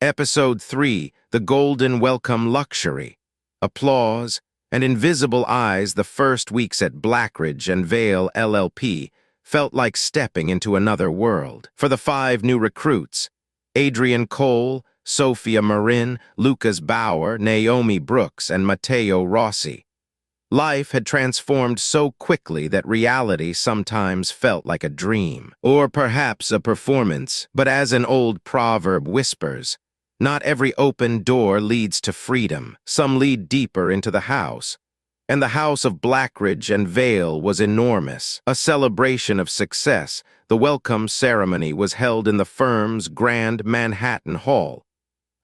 Episode 3, The Golden Welcome Luxury. Applause and invisible eyes. The first weeks at Blackridge and Vale LLP felt like stepping into another world. For the 5 new recruits, Adrian Cole, Sophia Marin, Lucas Bauer, Naomi Brooks, and Matteo Rossi, life had transformed so quickly that reality sometimes felt like a dream, or perhaps a performance. But as an old proverb whispers, not every open door leads to freedom. Some lead deeper into the house. And the house of Blackridge and Vale was enormous, a celebration of success. The welcome ceremony was held in the firm's grand Manhattan Hall,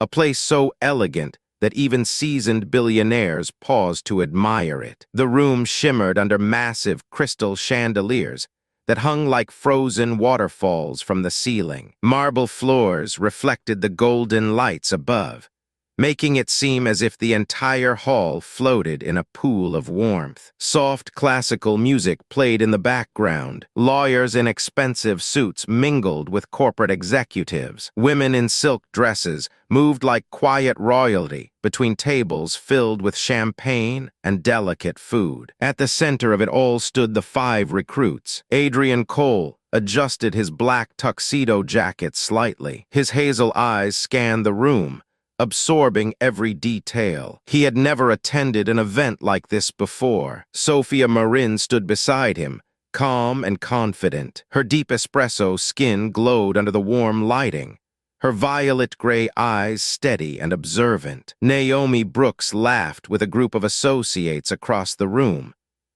a place so elegant that even seasoned billionaires paused to admire it. The room shimmered under massive crystal chandeliers that hung like frozen waterfalls from the ceiling. Marble floors reflected the golden lights above, making it seem as if the entire hall floated in a pool of warmth. Soft classical music played in the background. Lawyers in expensive suits mingled with corporate executives. Women in silk dresses moved like quiet royalty between tables filled with champagne and delicate food. At the center of it all stood the 5 recruits. Adrian Cole adjusted his black tuxedo jacket slightly. His hazel eyes scanned the room, absorbing every detail. He had never attended an event like this before. Sophia Marin stood beside him, calm and confident. Her deep espresso skin glowed under the warm lighting, her violet-gray eyes steady and observant. Naomi Brooks laughed with a group of associates across the room,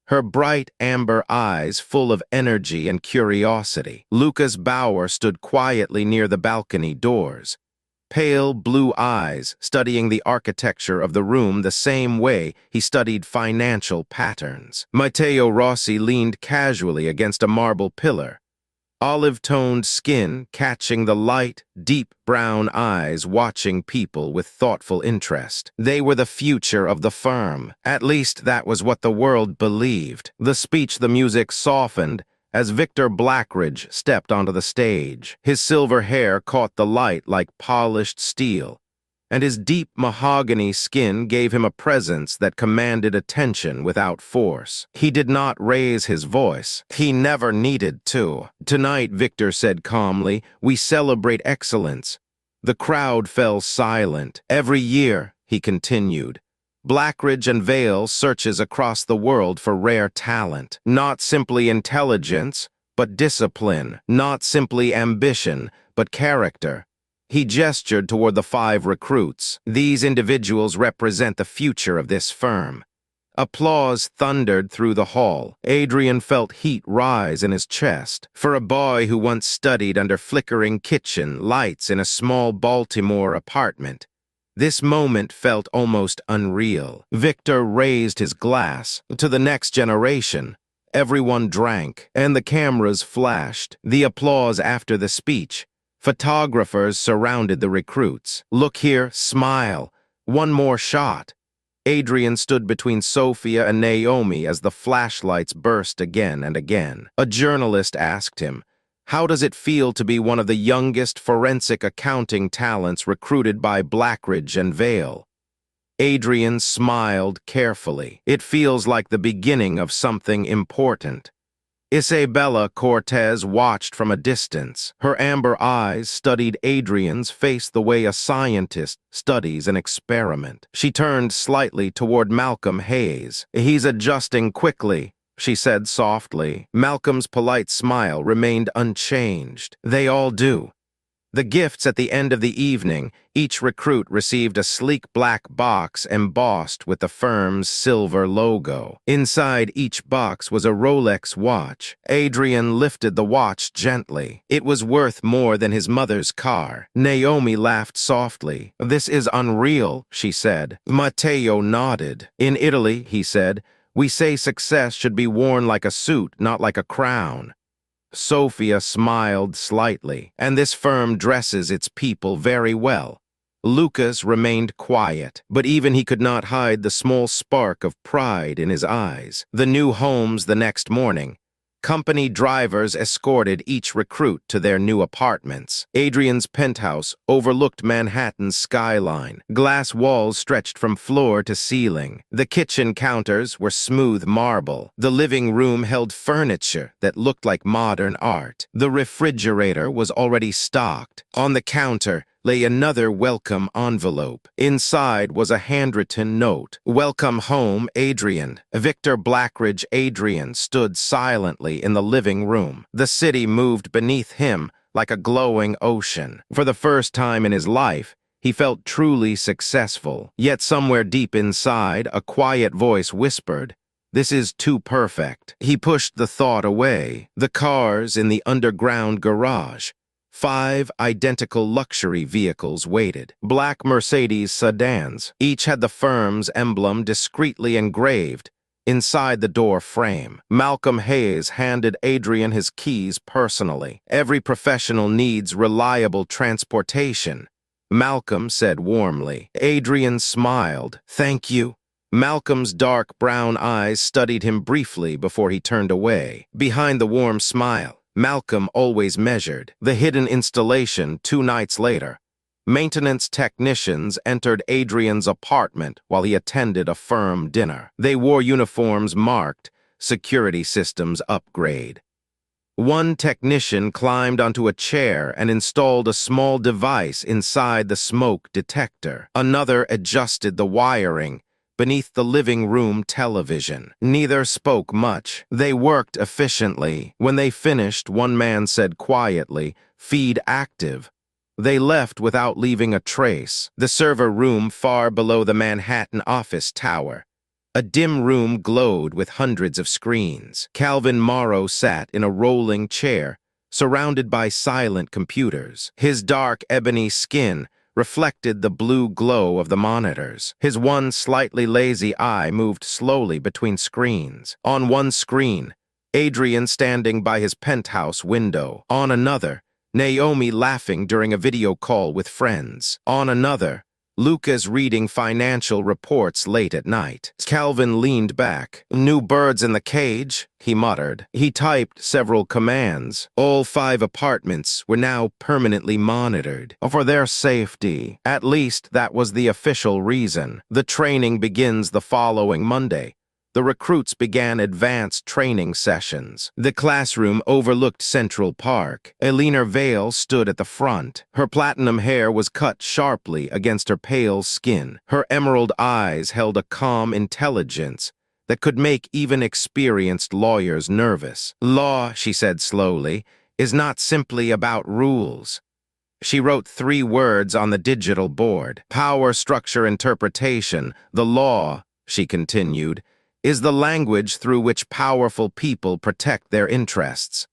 her bright amber eyes full of energy and curiosity. Lucas Bauer stood quietly near the balcony doors, pale blue eyes studying the architecture of the room the same way he studied financial patterns. Matteo Rossi leaned casually against a marble pillar, olive-toned skin catching the light, deep brown eyes watching people with thoughtful interest. They were the future of the firm. At least that was what the world believed. The music softened as Victor Blackridge stepped onto the stage. His silver hair caught the light like polished steel, and his deep mahogany skin gave him a presence that commanded attention without force. He did not raise his voice. He never needed to. "Tonight," Victor said calmly, "we celebrate excellence." The crowd fell silent. "Every year," he continued, "Blackridge and Vale searches across the world for rare talent. Not simply intelligence, but discipline. Not simply ambition, but character." He gestured toward the 5 recruits. "These individuals represent the future of this firm." Applause thundered through the hall. Adrian felt heat rise in his chest. For a boy who once studied under flickering kitchen lights in a small Baltimore apartment, this moment felt almost unreal. Victor raised his glass. "To the next generation." Everyone drank, and the cameras flashed. The applause after the speech. Photographers surrounded the recruits. "Look here, smile. One more shot." Adrian stood between Sophia and Naomi as the flashlights burst again and again. A journalist asked him, "How does it feel to be one of the youngest forensic accounting talents recruited by Blackridge and Vale?" Adrian smiled carefully. "It feels like the beginning of something important." Isabella Cortez watched from a distance. Her amber eyes studied Adrian's face the way a scientist studies an experiment. She turned slightly toward Malcolm Hayes. "He's adjusting quickly," she said softly. Malcolm's polite smile remained unchanged. "They all do." The gifts at the end of the evening, each recruit received a sleek black box embossed with the firm's silver logo. Inside each box was a Rolex watch. Adrian lifted the watch gently. It was worth more than his mother's car. Naomi laughed softly. "This is unreal," she said. Matteo nodded. "In Italy," he said, "we say success should be worn like a suit, not like a crown." Sophia smiled slightly. "And this firm dresses its people very well." Lucas remained quiet, but even he could not hide the small spark of pride in his eyes. The new homes the next morning. Company drivers escorted each recruit to their new apartments. Adrian's penthouse overlooked Manhattan's skyline. Glass walls stretched from floor to ceiling. The kitchen counters were smooth marble. The living room held furniture that looked like modern art. The refrigerator was already stocked. On the counter lay another welcome envelope. Inside was a handwritten note. "Welcome home, Adrian." Victor Blackridge Adrian stood silently in the living room. The city moved beneath him like a glowing ocean. For the first time in his life, he felt truly successful. Yet somewhere deep inside, a quiet voice whispered, "This is too perfect." He pushed the thought away. The cars in the underground garage. 5 identical luxury vehicles waited. Black Mercedes sedans. Each had the firm's emblem discreetly engraved inside the door frame. Malcolm Hayes handed Adrian his keys personally. "Every professional needs reliable transportation," Malcolm said warmly. Adrian smiled. "Thank you." Malcolm's dark brown eyes studied him briefly before he turned away. Behind the warm smile, Malcolm always measured. The hidden installation 2 nights later. Maintenance technicians entered Adrian's apartment while he attended a firm dinner. They wore uniforms marked "Security Systems Upgrade." One technician climbed onto a chair and installed a small device inside the smoke detector. Another adjusted the wiring beneath the living room television. Neither spoke much. They worked efficiently. When they finished, one man said quietly, "Feed active." They left without leaving a trace. The server room far below the Manhattan office tower. A dim room glowed with hundreds of screens. Calvin Morrow sat in a rolling chair, surrounded by silent computers. His dark ebony skin reflected the blue glow of the monitors. His one slightly lazy eye moved slowly between screens. On one screen, Adrian standing by his penthouse window. On another, Naomi laughing during a video call with friends. On another, Lucas reading financial reports late at night. Calvin leaned back. "New birds in the cage," he muttered. He typed several commands. All 5 apartments were now permanently monitored for their safety. At least that was the official reason. The training begins the following Monday. The recruits began advanced training sessions. The classroom overlooked Central Park. Eleanor Vale stood at the front. Her platinum hair was cut sharply against her pale skin. Her emerald eyes held a calm intelligence that could make even experienced lawyers nervous. "Law," she said slowly, "is not simply about rules." She wrote 3 words on the digital board. "Power structure interpretation. The law," she continued, "is the language through which powerful people protect their interests."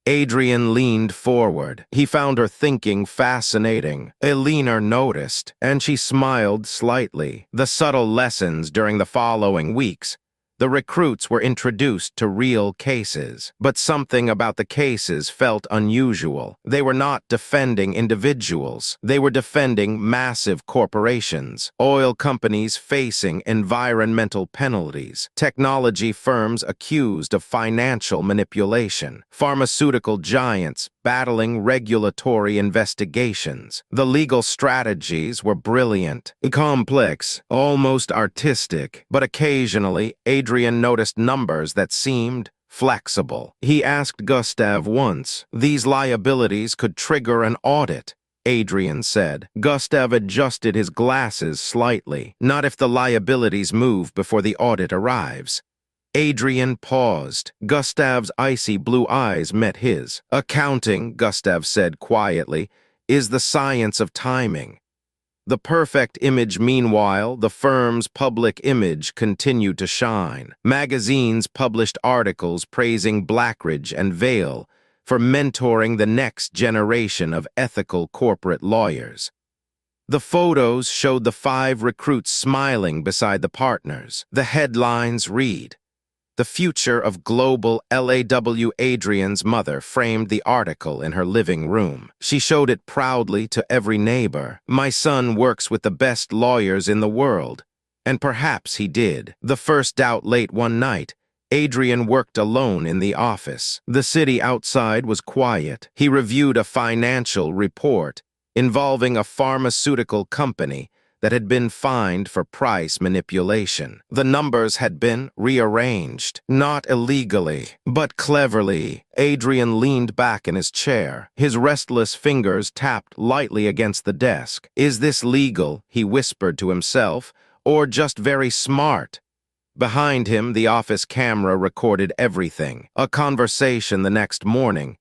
Adrian leaned forward. He found her thinking fascinating. Eleanor noticed, and she smiled slightly. The subtle lessons during the following weeks. The recruits were introduced to real cases, but something about the cases felt unusual. They were not defending individuals. They were defending massive corporations, oil companies facing environmental penalties, technology firms accused of financial manipulation, pharmaceutical giants battling regulatory investigations. The legal strategies were brilliant, complex, almost artistic, but occasionally Adrian noticed numbers that seemed flexible. He asked Gustav once, "These liabilities could trigger an audit," Adrian said. Gustav adjusted his glasses slightly. "Not if the liabilities move before the audit arrives." Adrian paused. Gustav's icy blue eyes met his. "Accounting," Gustav said quietly, "is the science of timing." The perfect image, meanwhile, the firm's public image continued to shine. Magazines published articles praising Blackridge and Vale for mentoring the next generation of ethical corporate lawyers. The photos showed the 5 recruits smiling beside the partners. The headlines read, "The future of global LAW." Adrian's mother framed the article in her living room. She showed it proudly to every neighbor. "My son works with the best lawyers in the world." And perhaps he did. The first doubt late one night, Adrian worked alone in the office. The city outside was quiet. He reviewed a financial report involving a pharmaceutical company that had been fined for price manipulation. The numbers had been rearranged, not illegally, but cleverly. Adrian leaned back in his chair. His restless fingers tapped lightly against the desk. "Is this legal?" he whispered to himself, "or just very smart?" Behind him, the office camera recorded everything. A conversation the next morning.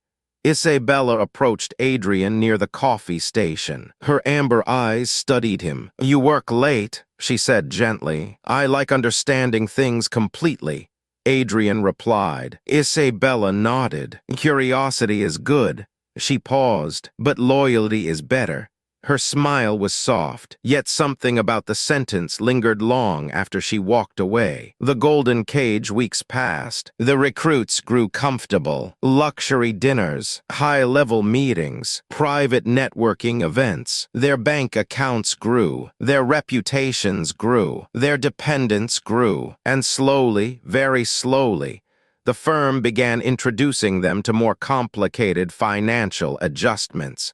Isabella approached Adrian near the coffee station. Her amber eyes studied him. "You work late," she said gently. "I like understanding things completely." Adrian replied. Isabella nodded. "Curiosity is good." She paused. "But loyalty is better." Her smile was soft, yet something about the sentence lingered long after she walked away. The Golden Cage weeks passed. The recruits grew comfortable. Luxury dinners, high-level meetings, private networking events. Their bank accounts grew. Their reputations grew. Their dependence grew. And slowly, very slowly, the firm began introducing them to more complicated financial adjustments.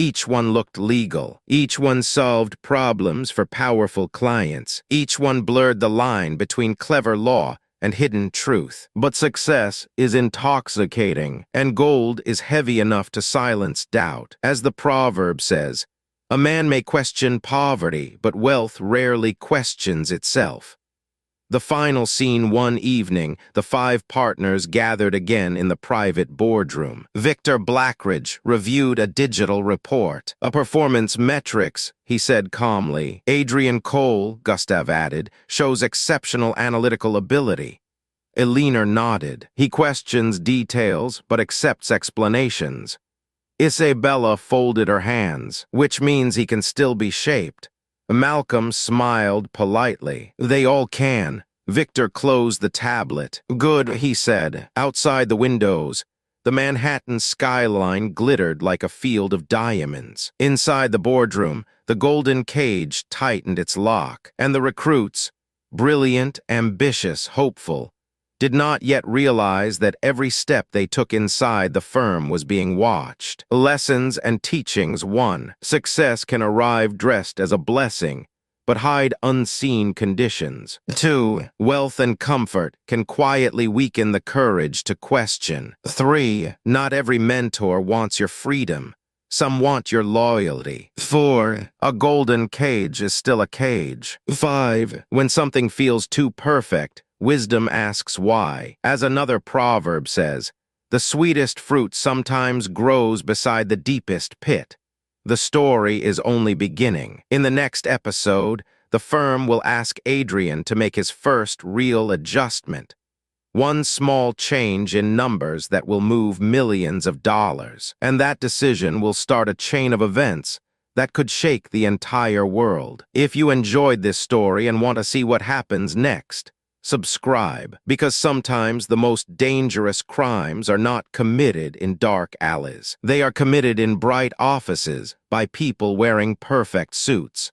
Each one looked legal. Each one solved problems for powerful clients. Each one blurred the line between clever law and hidden truth. But success is intoxicating, and gold is heavy enough to silence doubt. As the proverb says, "A man may question poverty, but wealth rarely questions itself." The final scene: one evening, the five partners gathered again in the private boardroom. Victor Blackridge reviewed a digital report. "A performance metrics," he said calmly. "Adrian Cole," Gustav added, "shows exceptional analytical ability." Elena nodded. "He questions details, but accepts explanations." Isabella folded her hands, "Which means he can still be shaped." Malcolm smiled politely. "They all can." Victor closed the tablet. "Good," he said. Outside the windows, the Manhattan skyline glittered like a field of diamonds. Inside the boardroom, the Golden Cage tightened its lock, and the recruits, brilliant, ambitious, hopeful, did not yet realize that every step they took inside the firm was being watched. Lessons and teachings: 1. Success can arrive dressed as a blessing, but hide unseen conditions. 2. Wealth and comfort can quietly weaken the courage to question. 3. Not every mentor wants your freedom. Some want your loyalty. 4. A golden cage is still a cage. 5. When something feels too perfect, wisdom asks why. As another proverb says, "The sweetest fruit sometimes grows beside the deepest pit." The story is only beginning. In the next episode, the firm will ask Adrian to make his first real adjustment. One small change in numbers that will move millions of dollars. And that decision will start a chain of events that could shake the entire world. If you enjoyed this story and want to see what happens next, subscribe, because sometimes the most dangerous crimes are not committed in dark alleys. They are committed in bright offices by people wearing perfect suits.